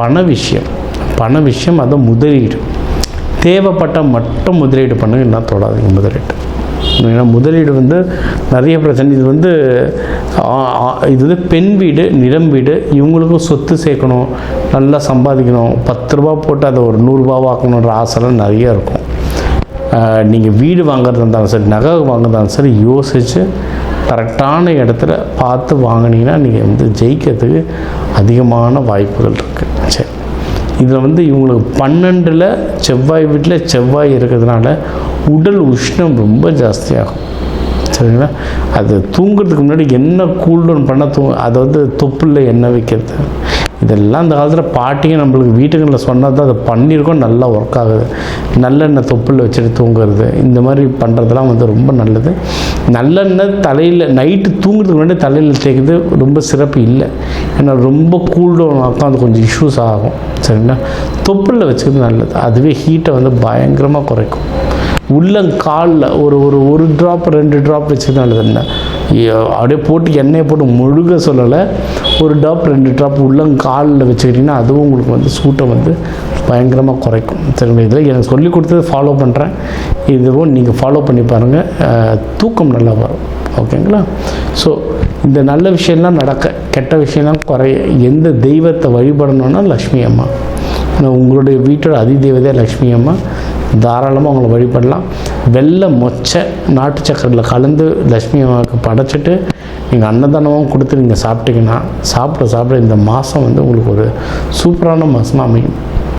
பண விஷயம் அது முதலீடு. தேவைப்பட்டால் மட்டும் முதலீடு பண்ணுங்க, என்ன தொடாதீங்க முதலீடு. ஏன்னா முதலீடு வந்து நிறைய பிரச்சனை. இது வந்து பெண் வீடு, நிலம் வீடு, இவங்களுக்கும் சொத்து சேர்க்கணும், நல்லா சம்பாதிக்கணும், 10 ரூபா போட்டு அதை ஒரு 100 ரூபாவாக்கணுன்ற ஆசைலாம் நிறைய இருக்கும். நீங்கள் வீடு வாங்குறதா இருந்தாலும் சரி, நகை வாங்குறதாலும் சரி, யோசித்து கரெக்டான இடத்துல பார்த்து வாங்கினீங்கன்னா நீங்கள் வந்து ஜெயிக்கிறதுக்கு அதிகமான வாய்ப்புகள் இருக்குது. சரி, இதில் வந்து இவங்களுக்கு 12ல் செவ்வாய் வீட்டில் செவ்வாய் இருக்கிறதுனால உடல் உஷ்ணம் ரொம்ப ஜாஸ்தியாகும். சரிங்களா? அது தூங்குறதுக்கு முன்னாடி என்ன கூல்டவுன் பண்ண அதை வந்து தொப்புளில் எண்ணெய் வைக்கிறது, இதெல்லாம் அந்த காலத்தில் பாட்டிங்க நம்மளுக்கு வீட்டுகளில் சொன்னால் தான் அதை பண்ணியிருக்கோம், நல்லா ஒர்க் ஆகுது. நல்லெண்ணெய் தொப்புளில் வச்சுட்டு தூங்குறது, இந்த மாதிரி பண்ணுறதுலாம் வந்து ரொம்ப நல்லது. நல்லெண்ணெய் தலையில் நைட்டு தூங்குறதுக்கு முன்னாடி தலையில் தேய்க்கிறது ரொம்ப சிறப்பு இல்லை. ஏன்னா ரொம்ப கூல்டவுன் ஆகும், அது கொஞ்சம் இஷ்யூஸ் ஆகும். சரிங்களா? தொப்புளில் வச்சுக்கிறது நல்லது. அதுவே ஹீட்டை வந்து பயங்கரமாக குறைக்கும். உள்ளங்காலில் ஒரு ட்ராப் 2 ட்ராப் வச்சுக்கிறது நல்லது. என்ன அப்படியே போட்டு எண்ணெயை போட்டு முழுக சொல்லலை, ஒரு ட்ராப் 2 ட்ராப் உள்ளங்காலில் வச்சுக்கிட்டிங்கன்னா அதுவும் உங்களுக்கு வந்து சூட்டை வந்து பயங்கரமாக குறைக்கும். சரிங்களா? இதில் எனக்கு சொல்லி கொடுத்தது ஃபாலோ பண்ணுறேன், இதுவும் நீங்கள் ஃபாலோ பண்ணி பாருங்கள், தூக்கம் நல்லா வரும். ஓகேங்களா? ஸோ இந்த நல்ல விஷயம்லாம் நடக்க, கெட்ட விஷயம்லாம் குறைய எந்த தெய்வத்தை வழிபடணுன்னா லக்ஷ்மி அம்மா. உங்களுடைய வீட்டோட அதிதேவதையாக லக்ஷ்மி அம்மா, தாராளமாக அவங்கள வழிபடலாம். வெள்ளை மொச்சை நாட்டு சக்கரையில் கலந்து லக்ஷ்மி அம்மாவுக்கு படைச்சிட்டு நீங்கள் அன்னதானமும் கொடுத்து நீங்கள் சாப்பிட்டீங்கன்னா சாப்பிட இந்த மாதம் வந்து உங்களுக்கு ஒரு சூப்பரான மாதமாக அமையும்.